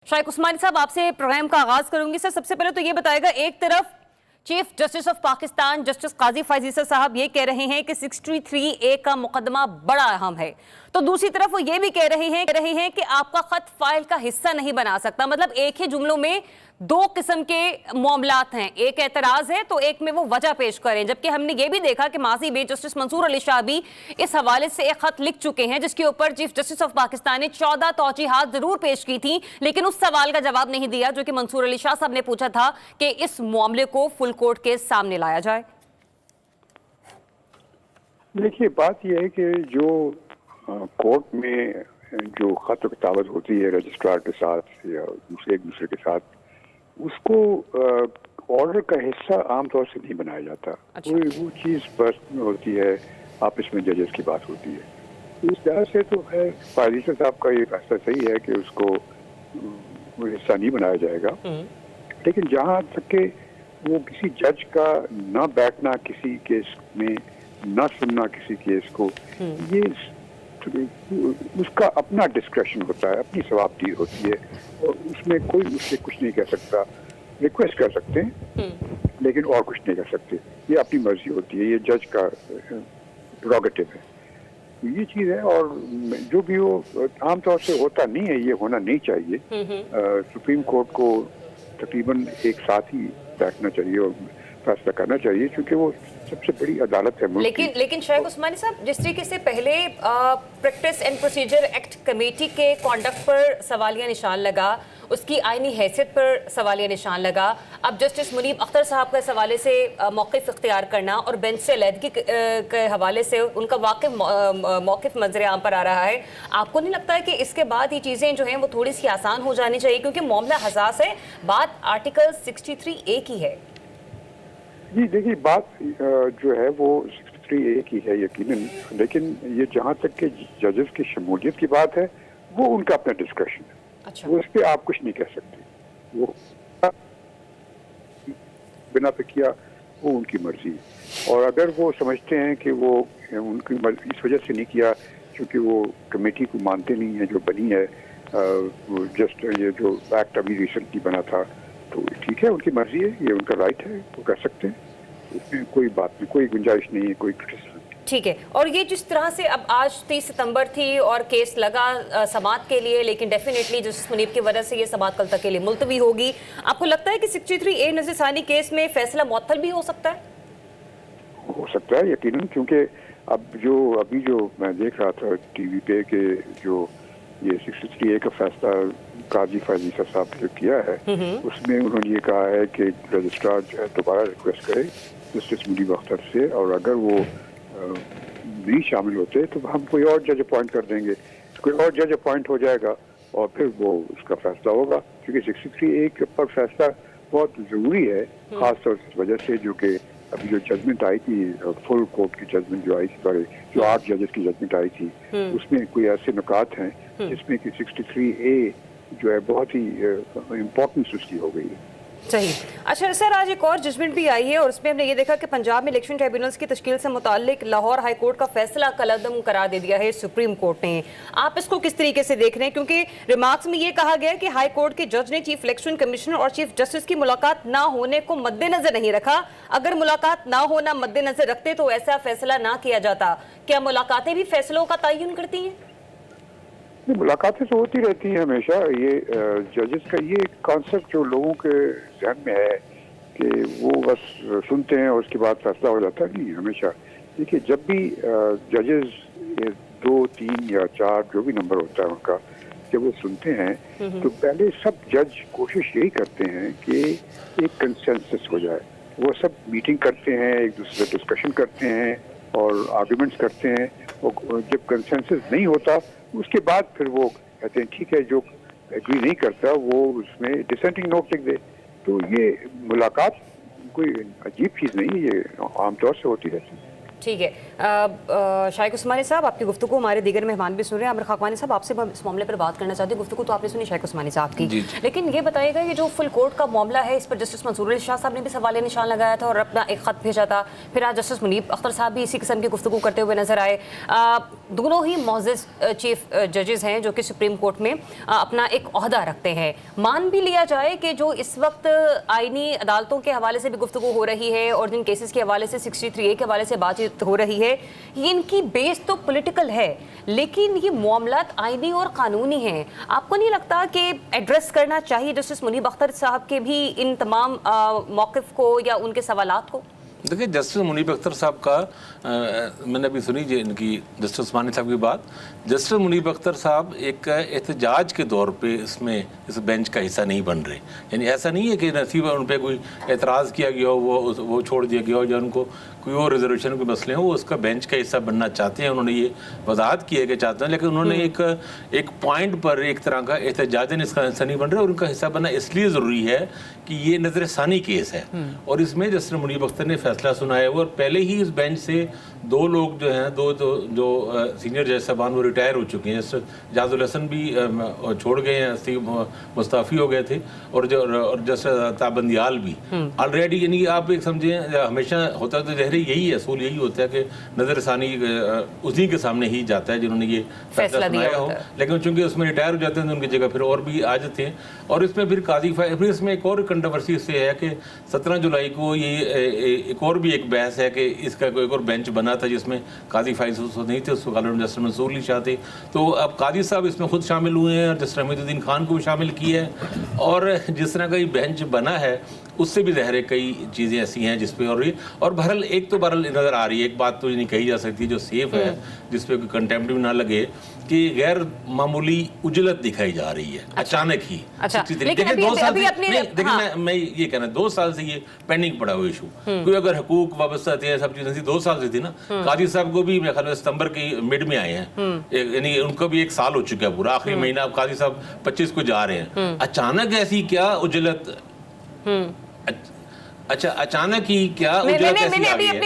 शाइक उस्मानी साहब, आपसे प्रोग्राम का आगाज करूंगी। सर, सबसे पहले तो ये बताएगा, एक तरफ chief justice of Pakistan justice Qazi Faiz Isa साहब ये कह रहे हैं कि 63A का मुकदमा बड़ा अहम है, तो दूसरी तरफ वो ये भी कह रहे हैं कि आपका खत फाइल का हिस्सा नहीं बना सकता। मतलब एक ही जुमलों में दो किस्म के मामलात हैं, एक एतराज है तो एक में वो वजह पेश करें। जबकि हमने ये भी देखा कि माजी में जस्टिस मंसूर अली शाह भी इस हवाले से एक खत लिख चुके हैं, जिसके ऊपर चीफ जस्टिस ऑफ पाकिस्तान ने 14 तौजीहात जरूर पेश की थी, लेकिन उस सवाल का जवाब नहीं दिया जो कि मंसूर अली शाह साहब ने पूछा था कि इस मामले को फुल कोर्ट के सामने लाया जाए। देखिए, बात यह है कि जो कोर्ट में जो खत किताबत होती है रजिस्ट्रार के साथ या एक दूसरे के साथ, उसको ऑर्डर का हिस्सा आमतौर से नहीं बनाया जाता। अच्छा। वो चीज़ पर्सनल होती है, आपस में जजेस की बात होती है। इस तरह से तो है फाजिल साहब का ये फैसला सही है कि उसको वो हिस्सा नहीं बनाया जाएगा, लेकिन जहाँ तक के वो किसी जज का न बैठना किसी केस में, न सुनना किसी केस को, ये उसका अपना डिस्क्रेशन होता है, अपनी सवाबदी होती है, और उसमें कोई उससे कुछ नहीं कह सकता। रिक्वेस्ट कर सकते हैं लेकिन और कुछ नहीं कर सकते, ये अपनी मर्जी होती है, ये जज का प्रेरोगेटिव है, ये चीज़ है। और जो भी हो, आमतौर से होता नहीं है, ये होना नहीं चाहिए। सुप्रीम कोर्ट को तकरीबन एक साथ ही बैठना चाहिए और फैसला करना चाहिए, क्योंकि वो सबसे बड़ी अदालत है मुल्क की। लेकिन शाइक उस्मानी साहब, जिस तरीके से पहले practice and procedure act committee के कॉन्डक्ट पर सवालिया निशान लगा, उसकी आईनी हैसियत पर सवालिया निशान लगा, अब जस्टिस मुनीब अख्तर साहब के हवाले से मौक़िफ़ इख्तियार करना और बेंच से अलहदगी के हवाले से उनका मौक़िफ़ मंजर आम पर आ रहा है, आपको नहीं लगता है कि इसके बाद ये चीज़ें जो हैं वो थोड़ी सी आसान हो जानी चाहिए, क्योंकि मामला हसास है, बात आर्टिकल 63A की है? जी देखिए, बात जो है वो 63A की है यकीनन, लेकिन ये जहाँ तक के जजेस की शमूलियत की बात है, वो उनका अपना डिस्कशन है। अच्छा। वो इस पर आप कुछ नहीं कह सकते, वो बिना पे किया वो उनकी मर्जी है। और अगर वो समझते हैं कि वो उनकी इस वजह से नहीं किया क्योंकि वो कमेटी को मानते नहीं है जो बनी है, वो जस्ट ये जो एक्ट अभी रिसेंटली बना था, तो ठीक है, उनकी मर्जी है, ये उनका राइट है, वो कर सकते हैं, इसमें कोई बात नहीं, कोई गुंजाइश नहीं है, कोई क्रिटिसिज्म। ठीक है। और ये जिस तरह से अब आज 30 सितंबर थी और केस लगा समाअत के लिए, लेकिन डेफिनेटली जस्टिस मुनीब की वजह से ये समाअत कल तक के लिए मुलतवी होगी, आपको लगता है कि 63A नज़रसानी केस में फैसला मुअत्तल भी हो सकता है? हो सकता है यकीनन, क्योंकि अभी जो मैं देख रहा था टीवी पे कि जो ये 63A का फैसला काजी फैज ईसा साहब ने किया है, उसमें उन्होंने ये कहा है कि रजिस्ट्रार जो है दोबारा रिक्वेस्ट करे जस्टिस मुनीब अख्तर से, और अगर वो नहीं शामिल होते तो हम कोई और जज अपॉइंट कर देंगे, कोई और जज अपॉइंट हो जाएगा और फिर वो उसका फैसला होगा, क्योंकि 63A के ऊपर फैसला बहुत ज़रूरी है, खास तौर से इस वजह से जो कि अभी जो जजमेंट आई थी, फुल कोर्ट की जजमेंट जो आई थी, सॉरी जो 8 जजेस की जजमेंट आई थी, उसमें कोई ऐसे नुकात हैं जिसमें कि 63A जो है बहुत ही इम्पोर्टेंस उसकी हो गई है। सही। अच्छा सर, आज एक और जजमेंट भी आई है और उसमें हमने ये देखा कि पंजाब में इलेक्शन ट्राइब्यूनल्स की तश्कील से मुताल्लिक लाहौर हाई कोर्ट का फैसला कलअदम करार दे दिया है सुप्रीम कोर्ट ने। आप इसको किस तरीके से देख रहे हैं, क्योंकि रिमार्क्स में ये कहा गया कि हाई कोर्ट के जज ने चीफ इलेक्शन कमिश्नर और चीफ जस्टिस की मुलाकात ना होने को मद्देनजर नहीं रखा, अगर मुलाकात ना होना मद्देनजर रखते तो ऐसा फैसला ना किया जाता। क्या मुलाकातें भी फैसलों का तयन करती हैं? मुलाकातें तो होती रहती हैं हमेशा, ये जजेस का ये कॉन्सेप्ट जो लोगों के जहन में है कि वो बस सुनते हैं और उसके बाद फैसला हो जाता है, नहीं हमेशा। देखिए, जब भी जजेस 2, 3 या 4 जो भी नंबर होता है उनका, जब वो सुनते हैं तो पहले सब जज कोशिश यही करते हैं कि एक कंसेंसस हो जाए। वो सब मीटिंग करते हैं, एक दूसरे से डिस्कशन करते हैं और आर्ग्यूमेंट्स करते हैं, और जब कंसेंसस नहीं होता उसके बाद फिर वो कहते हैं ठीक है, जो एग्री नहीं करता वो उसमें डिसेंटिंग नोट लिख दे। तो ये मुलाकात कोई अजीब चीज़ नहीं है, ये आमतौर से होती रहती है। ٹھیک ہے. شائق عثمانی صاحب آپ کی گفتگو ہمارے دیگر مہمان بھی سن رہے ہیں. عامر خاقانی صاحب آپ سے اس معاملے پر بات کرنا چاہتے ہیں. گفتگو تو آپ نے سنی شائق عثمانی صاحب کی, لیکن یہ بتائیے گا یہ جو فل کورٹ کا معاملہ ہے اس پر جسٹس منصور علی شاہ صاحب نے بھی سوال نشان لگایا تھا اور اپنا ایک خط بھیجا تھا. پھر آج جسٹس منیب اختر صاحب بھی اسی قسم کی گفتگو کرتے ہوئے نظر آئے. دونوں ہی معزز چیف ججز ہیں جو کہ سپریم کورٹ میں اپنا ایک عہدہ رکھتے ہیں. مان بھی لیا جائے کہ جو اس وقت آئینی عدالتوں کے حوالے سے بھی گفتگو ہو رہی ہے اور جن کیسز کے حوالے سے 63A کے حوالے سے بات چیت ہو رہی ہے, یہ ان کی بیس تو پولیٹیکل ہے لیکن یہ معاملات آئینی اور قانونی ہیں. آپ کو نہیں لگتا کہ ایڈریس کرنا چاہیے جسٹس منیب اختر صاحب کے بھی ان تمام موقف کو یا ان کے سوالات کو؟ دیکھیں جسٹس منیب اختر صاحب کا میں نے ابھی سنی ان کی جسٹس عثمانی صاحب کی بات. جسٹس منیب اختر صاحب ایک احتجاج کے دور پہ اس بینچ کا حصہ نہیں بن رہے. یعنی ایسا نہیں ہے کہ نصیب ان پہ کوئی اعتراض کیا گیا ہو, وہ چھوڑ دیا گیا ہو, یا ان کو کوئی اور ریزرویشن کے مسئلے ہوں, وہ اس کا بینچ کا حصہ بننا چاہتے ہیں. انہوں نے یہ وضاحت کی ہے کہ چاہتے ہیں, لیکن انہوں نے ایک پوائنٹ پر ایک طرح کا احتجاجاً اس کا حصہ نہیں بن رہے, اور ان کا حصہ بننا اس لیے ضروری ہے کہ یہ نظر ثانی کیس ہے اور اس میں جسٹس منیب اختر نے فیصلہ سنایا ہوا. اور پہلے ہی اس بینچ سے دو لوگ جو ہیں, جو سینئر جج صاحبان وہ ریٹائر ہو چکے ہیں. جاز الحسن بھی چھوڑ گئے ہیں, مستعفی ہو گئے تھے, اور جسٹس تابندیال بھی آلریڈی. یعنی آپ ایک سمجھیں ہمیشہ ہوتا تو ظاہر یہی اصول یہی ہوتا ہے کہ نظر ثانی اسی کے سامنے ہی جاتا ہے جنہوں نے یہ فیصلہ سنایا ہو, لیکن چونکہ اس میں ریٹائر ہو جاتے ہیں تو ان کی جگہ پھر اور بھی آ جاتے ہیں. اور اس میں پھر قاضی پھر اس میں ایک اور کنٹروورسی اس سے ہے کہ 17 جولائی کو یہ ایک اور بھی ایک بحث ہے کہ اس کا کوئی ایک اور بینچ بنا تھا جس میں قاضی فائز نہیں تھے, اس کو جسٹس منصور علی شاہ تھے. تو اب قاضی صاحب اس میں خود شامل ہوئے ہیں اور جسٹس حمید الدین خان کو بھی شامل کیا ہے, اور جس طرح کا یہ بینچ بنا ہے اس سے بھی ظاہر ہے کئی چیزیں ایسی ہیں جس پہ اور بہرحال ایک تو بہرحال نظر آ رہی ہے, ایک بات تو نہیں کہی جا سکتی جو سیف ہے, جس پہ کوئی کنٹیمپٹ بھی نہ لگے, کہ غیر معمولی اجلت دکھائی جا رہی ہے اچانک ہی. دیکھیں 2 سال سے میں یہ کہنا 2 سال سے یہ پینڈنگ پڑا ہوا ایشو, کوئی اگر حقوق وابستہ تھے سب چیزیں 2 سال سے تھی نا. قاضی صاحب کو بھی میرے خیال میں ستمبر کی مڈ میں آئے ہیں, یعنی ان کو بھی 1 سال ہو چکا ہے پورا, آخری مہینہ اب قاضی صاحب 25 کو جا رہے ہیں. اچانک ایسی کیا اجلت, اچھا اچانک ہی کیا اجلت ایسی آ گئی ہے.